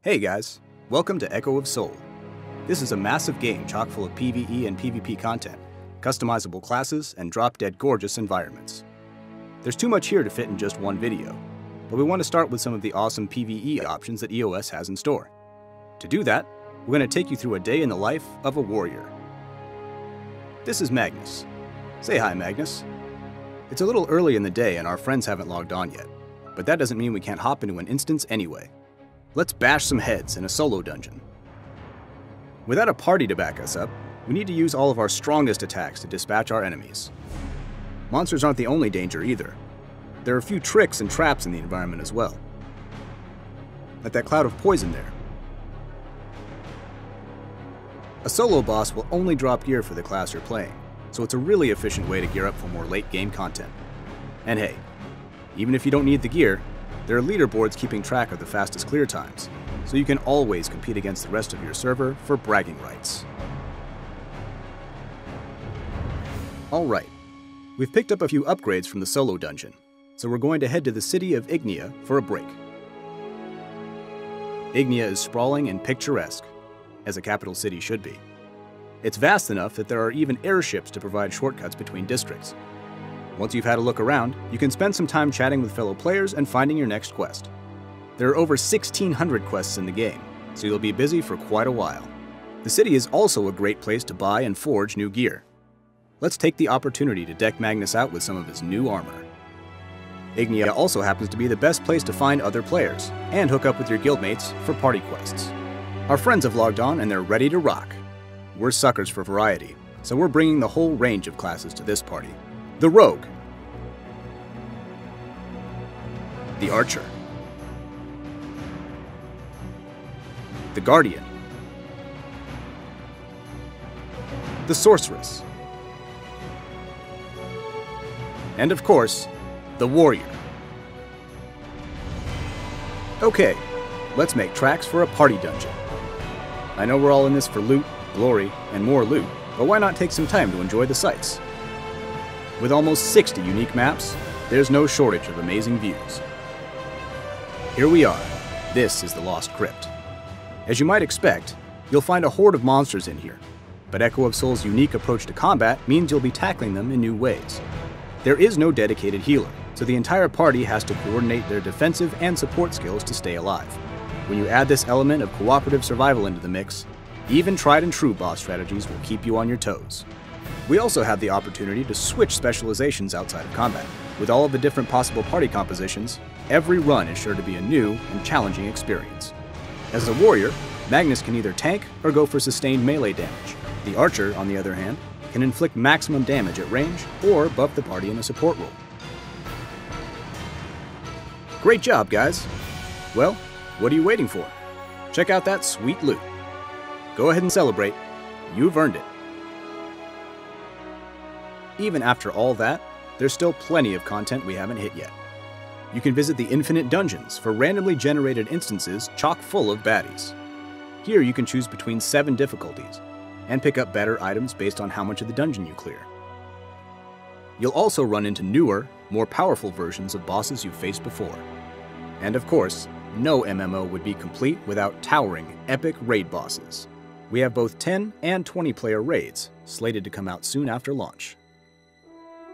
Hey guys, welcome to Echo of Soul. This is a massive game chock full of PvE and PvP content, customizable classes, and drop-dead gorgeous environments. There's too much here to fit in just one video, but we want to start with some of the awesome PvE options that EOS has in store. To do that, we're going to take you through a day in the life of a warrior. This is Magnus. Say hi, Magnus. It's a little early in the day and our friends haven't logged on yet, but that doesn't mean we can't hop into an instance anyway. Let's bash some heads in a solo dungeon. Without a party to back us up, we need to use all of our strongest attacks to dispatch our enemies. Monsters aren't the only danger either. There are a few tricks and traps in the environment as well. Like that cloud of poison there. A solo boss will only drop gear for the class you're playing, so it's a really efficient way to gear up for more late-game content. And hey, even if you don't need the gear, there are leaderboards keeping track of the fastest clear times, so you can always compete against the rest of your server for bragging rights. Alright, we've picked up a few upgrades from the solo dungeon, so we're going to head to the city of Ignia for a break. Ignia is sprawling and picturesque, as a capital city should be. It's vast enough that there are even airships to provide shortcuts between districts. Once you've had a look around, you can spend some time chatting with fellow players and finding your next quest. There are over 1,600 quests in the game, so you'll be busy for quite a while. The city is also a great place to buy and forge new gear. Let's take the opportunity to deck Magnus out with some of his new armor. Ignia also happens to be the best place to find other players, and hook up with your guildmates for party quests. Our friends have logged on and they're ready to rock. We're suckers for variety, so we're bringing the whole range of classes to this party. The Rogue, the Archer, the Guardian, the Sorceress, and of course, the Warrior. Okay, let's make tracks for a party dungeon. I know we're all in this for loot, glory, and more loot, but why not take some time to enjoy the sights? With almost 60 unique maps, there's no shortage of amazing views. Here we are. This is the Lost Crypt. As you might expect, you'll find a horde of monsters in here, but Echo of Soul's unique approach to combat means you'll be tackling them in new ways. There is no dedicated healer, so the entire party has to coordinate their defensive and support skills to stay alive. When you add this element of cooperative survival into the mix, even tried and true boss strategies will keep you on your toes. We also have the opportunity to switch specializations outside of combat. With all of the different possible party compositions, every run is sure to be a new and challenging experience. As a warrior, Magnus can either tank or go for sustained melee damage. The Archer, on the other hand, can inflict maximum damage at range or buff the party in a support role. Great job, guys! Well, what are you waiting for? Check out that sweet loot. Go ahead and celebrate. You've earned it. Even after all that, there's still plenty of content we haven't hit yet. You can visit the Infinite Dungeons for randomly generated instances chock full of baddies. Here you can choose between 7 difficulties, and pick up better items based on how much of the dungeon you clear. You'll also run into newer, more powerful versions of bosses you've faced before. And of course, no MMO would be complete without towering, epic raid bosses. We have both 10 and 20 player raids, slated to come out soon after launch.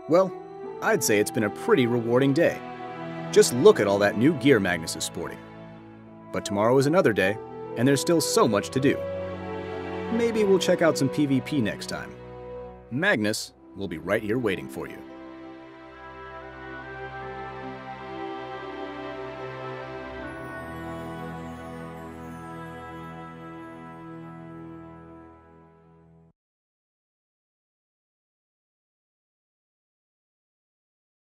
Well, I'd say it's been a pretty rewarding day. Just look at all that new gear Magnus is sporting. But tomorrow is another day, and there's still so much to do. Maybe we'll check out some PvP next time. Magnus will be right here waiting for you.